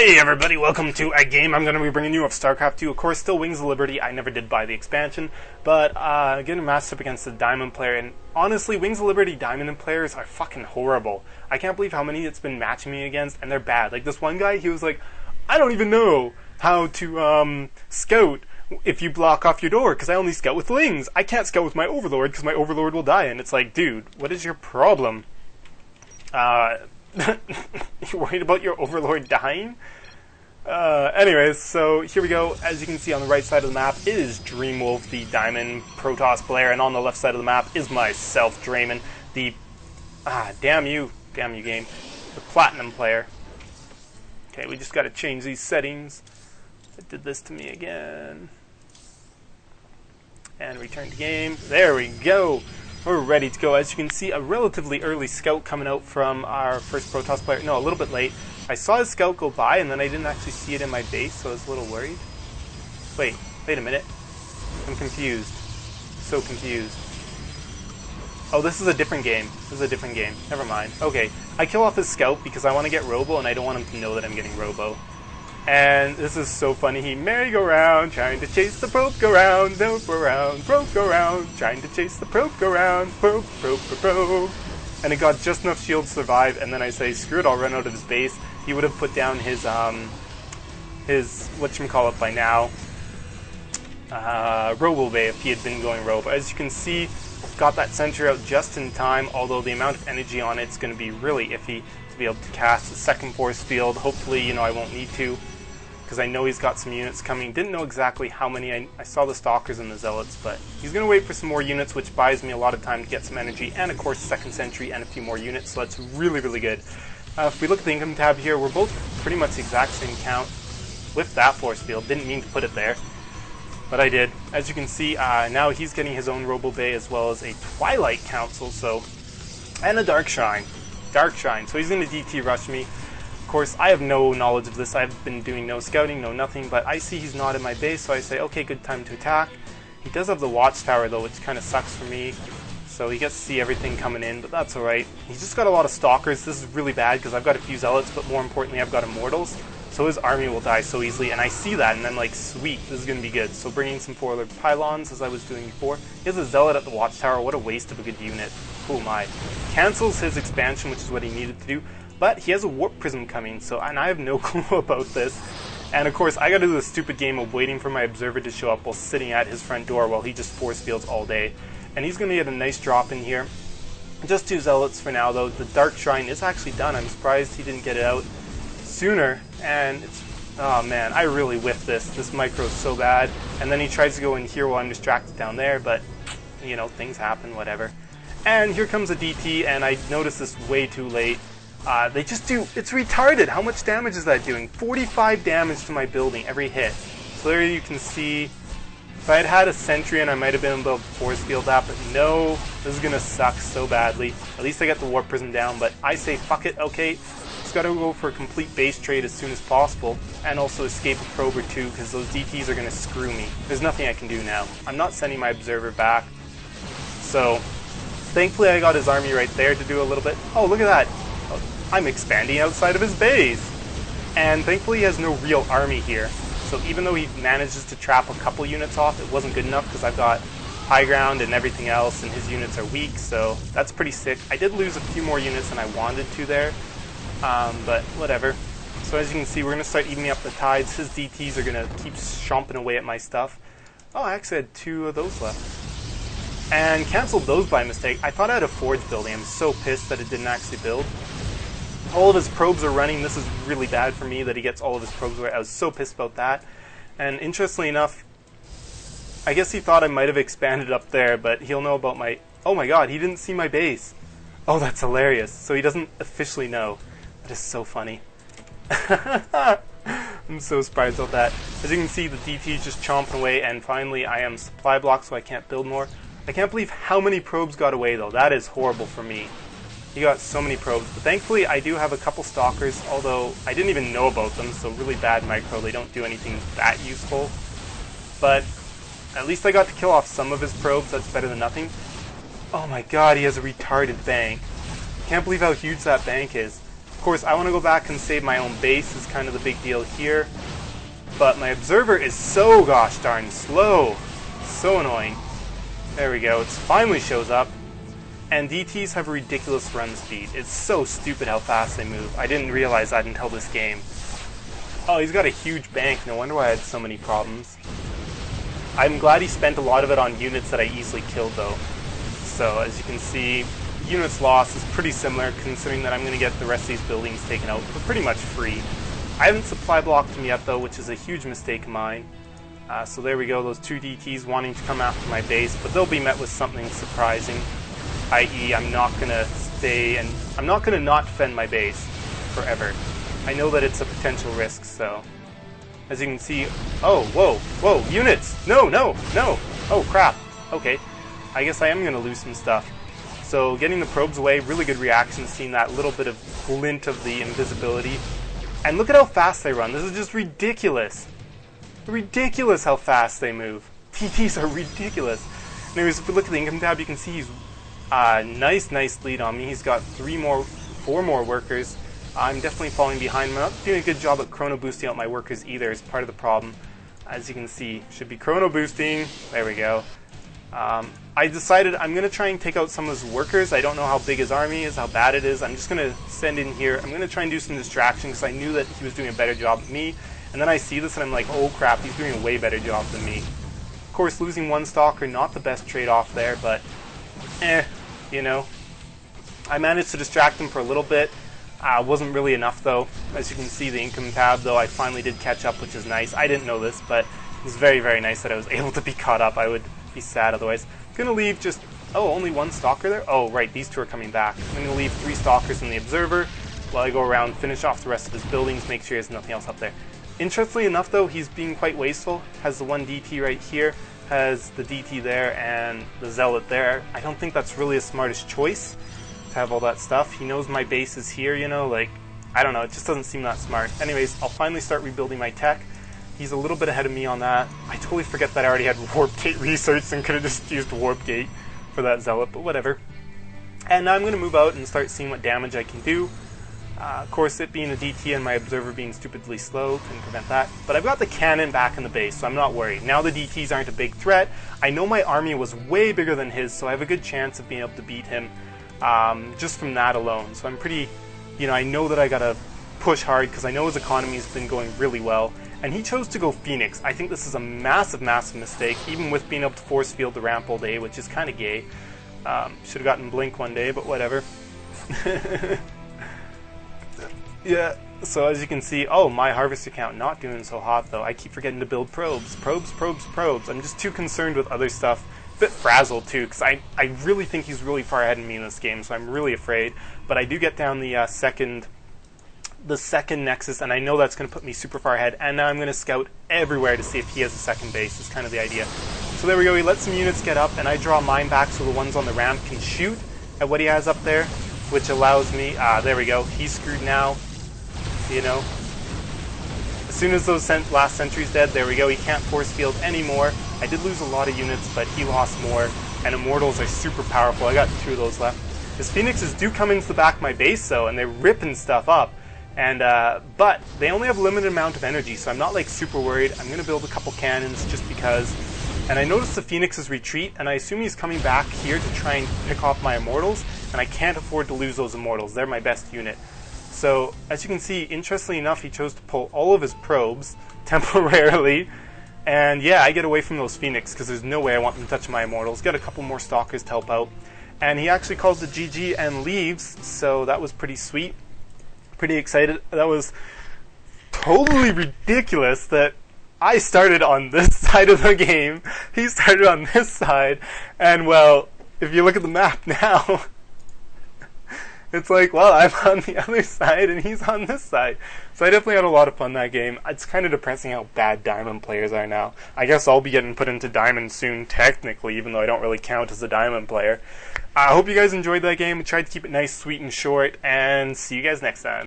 Hey everybody, welcome to a game I'm going to be bringing you of StarCraft 2. Of course, still Wings of Liberty. I never did buy the expansion, but getting matched up against the Diamond player, and honestly, Wings of Liberty Diamond players are fucking horrible. I can't believe how many it's been matching me against, and they're bad. Like this one guy, he was like, I don't even know how to scout if you block off your door, because I only scout with wings. I can't scout with my Overlord, because my Overlord will die, and it's like, dude, what is your problem? You worried about your Overlord dying? Anyways, so here we go. As you can see on the right side of the map is Dreamwolf, the Diamond Protoss player, and on the left side of the map is myself, Draymond, the damn you game, the Platinum player. Okay, we just got to change these settings. It did this to me again. And return to game. There we go. We're ready to go. As you can see, a relatively early scout coming out from our first Protoss player. No, a little bit late. I saw his scout go by, and then I didn't actually see it in my base, so I was a little worried. Wait a minute. I'm confused. So confused. Oh, this is a different game. This is a different game. Never mind. Okay, I kill off his scout because I want to get Robo, and I don't want him to know that I'm getting Robo. And this is so funny. He merry-go-round, trying to chase the probe go round, probe go round, trying to chase the probe go round, probe. And it got just enough shield to survive, and then I say, screw it, I'll run out of his base. He would have put down his whatchamacallit by now, Robo Bay if he had been going Robo. As you can see, got that sentry out just in time, although the amount of energy on it's going to be really iffy to be able to cast a second force field. Hopefully, I won't need to, because I know he's got some units coming. Didn't know exactly how many. I saw the Stalkers and the Zealots, but he's going to wait for some more units, which buys me a lot of time to get some energy, and of course second sentry and a few more units, so that's really, really good. If we look at the income tab here, we're both pretty much the exact same count with that force field. Didn't mean to put it there, but I did. As you can see, now he's getting his own Robo Bay as well as a Twilight Council, and a Dark Shrine. So he's going to DT rush me. Of course, I have no knowledge of this. I've been doing no scouting, no nothing, but I see he's not in my base, so I say, okay, good time to attack. He does have the Watchtower, though, which kind of sucks for me. So he gets to see everything coming in, but that's alright. He's just got a lot of Stalkers. This is really bad, because I've got a few Zealots, but more importantly, I've got Immortals. So his army will die so easily, and I see that, and I'm like, sweet, this is going to be good. So bringing some 4-other Pylons, as I was doing before. He has a Zealot at the Watchtower. What a waste of a good unit. Oh my. Cancels his expansion, which is what he needed to do. But he has a Warp Prism coming, and I have no clue about this. And of course, I gotta do the stupid game of waiting for my Observer to show up while sitting at his front door while he just force fields all day. And he's gonna get a nice drop in here. Just 2 Zealots for now, though. The Dark Shrine is actually done. I'm surprised he didn't get it out sooner. And it's, oh man, I really whiffed this. This micro is so bad. And then he tries to go in here while I'm distracted down there, but, things happen, whatever. And here comes a DT, and I noticed this way too late. They just do, it's retarded. How much damage is that doing? 45 damage to my building every hit. So there you can see, if I had had a sentry and I might have been able to force field that, but no, this is going to suck so badly. At least I got the Warp Prism down, but I say fuck it, okay. Just got to go for a complete base trade as soon as possible, and also escape a probe or two, because those DTs are going to screw me. There's nothing I can do now. I'm not sending my Observer back, so thankfully I got his army right there to do a little bit. Oh, look at that. I'm expanding outside of his base. And thankfully he has no real army here. So even though he manages to trap a couple units off, it wasn't good enough because I've got high ground and everything else, and his units are weak, so that's pretty sick. I did lose a few more units than I wanted to there, but whatever. So as you can see, we're going to start evening up the tides. His DTs are going to keep stomping away at my stuff. Oh, I actually had 2 of those left. And canceled those by mistake. I thought I had a Forge building. I'm so pissed that it didn't actually build. All of his probes are running. This is really bad for me that he gets all of his probes away. I was so pissed about that. And interestingly enough, I guess he thought I might have expanded up there, but he'll know about my... Oh my god, he didn't see my base. Oh, that's hilarious. So he doesn't officially know. That is so funny. I'm so surprised about that. As you can see, the DT is just chomping away, and finally I am supply blocked, so I can't build more. I can't believe how many probes got away, though. That is horrible for me. He got so many probes, but thankfully I do have a couple Stalkers, although I didn't even know about them, so really bad micro. They don't do anything that useful. But at least I got to kill off some of his probes. That's better than nothing. Oh my god, he has a retarded bank. Can't believe how huge that bank is. course, I want to go back and save my own base is kind of the big deal here. But my observer is so gosh darn slow. So annoying. There we go. It finally shows up. And DTs have a ridiculous run speed. It's so stupid how fast they move. I didn't realize that until this game. Oh, he's got a huge bank. No wonder why I had so many problems. I'm glad he spent a lot of it on units that I easily killed, though. So, as you can see, units lost is pretty similar, considering that I'm going to get the rest of these buildings taken out for pretty much free. I haven't supply blocked them yet, though, which is a huge mistake of mine. So there we go, those two DTs wanting to come after my base, but they'll be met with something surprising. I.e., I'm not going to stay, and I'm not going to not defend my base forever. I know that it's a potential risk, so... As you can see... Oh, whoa, units! No! Oh, crap. Okay. I guess I am going to lose some stuff. So, getting the probes away, really good reaction, seeing that little bit of glint of the invisibility. And look at how fast they run. This is just ridiculous. Ridiculous how fast they move. TTs are ridiculous. Anyways, if we look at the income tab, you can see he's nice lead on me. He's got 4 more workers. I'm definitely falling behind. I'm not doing a good job at chrono boosting out my workers either. Is part of the problem. As you can see, should be chrono boosting. There we go. I decided I'm going to try and take out some of his workers. I don't know how big his army is, how bad it is. I'm just going to send in here. I'm going to try and do some distraction because I knew that he was doing a better job than me. And then I see this and I'm like, oh crap, he's doing a way better job than me. Of course, losing one stalker, not the best trade-off there, but you know. I managed to distract him for a little bit. Wasn't really enough though. As you can see, the income tab though, I finally did catch up, which is nice. I didn't know this, but it was very, very nice that I was able to be caught up. I would be sad otherwise. I'm gonna leave just, oh, only one stalker there? Oh, right, these two are coming back. I'm gonna leave 3 stalkers in the observer while I go around, finish off the rest of his buildings, make sure he has nothing else up there. Interestingly enough though, he's being quite wasteful. Has the one DT right here, has the DT there, and the Zealot there. I don't think that's really a smartest choice to have all that stuff. He knows my base is here, you know, like, I don't know, it just doesn't seem that smart. Anyways, I'll finally start rebuilding my tech. He's a little bit ahead of me on that. I totally forget that I already had Warp Gate researched and could have just used Warp Gate for that Zealot, but whatever. And now I'm going to move out and start seeing what damage I can do. Of course, it being a DT and my observer being stupidly slow can prevent that. But I've got the cannon back in the base, so I'm not worried. Now the DTs aren't a big threat. I know my army was way bigger than his, so I have a good chance of being able to beat him just from that alone. So I'm pretty, you know, I know that I got to push hard because I know his economy has been going really well. And he chose to go Phoenix. I think this is a massive, massive mistake, even with being able to force field the ramp all day, which is kind of gay. Should have gotten Blink one day, but whatever. Yeah, so as you can see, oh, my harvest account not doing so hot though. I keep forgetting to build probes. Probes. I'm just too concerned with other stuff. A bit frazzled too, because I really think he's really far ahead of me in this game, so I'm really afraid. But I do get down the second nexus, and I know that's going to put me super far ahead. And now I'm going to scout everywhere to see if he has a second base. Is kind of the idea. So there we go. He lets some units get up, and I draw mine back so the ones on the ramp can shoot at what he has up there, which allows me. There we go. He's screwed now. You know, as soon as those last sentry's dead, there we go, he can't force field anymore. I did lose a lot of units, but he lost more, and Immortals are super powerful. I got 2 of those left. His Phoenixes do come into the back of my base, though, and they're ripping stuff up. And but they only have a limited amount of energy, so I'm not like super worried. I'm going to build a couple cannons just because. And I noticed the Phoenixes retreat, and I assume he's coming back here to try and pick off my Immortals, and I can't afford to lose those Immortals. They're my best unit. So, as you can see, interestingly enough, he chose to pull all of his probes temporarily. And yeah, I get away from those Phoenix because there's no way I want them touching my Immortals. Got a couple more Stalkers to help out. And he actually calls the GG and leaves, so that was pretty sweet. Pretty excited. That was totally ridiculous that I started on this side of the game. He started on this side. And well, if you look at the map now... It's like, well, I'm on the other side and he's on this side. So I definitely had a lot of fun that game. It's kind of depressing how bad Diamond players are now. I guess I'll be getting put into Diamond soon, technically, even though I don't really count as a Diamond player. I hope you guys enjoyed that game. We tried to keep it nice, sweet, and short, and see you guys next time.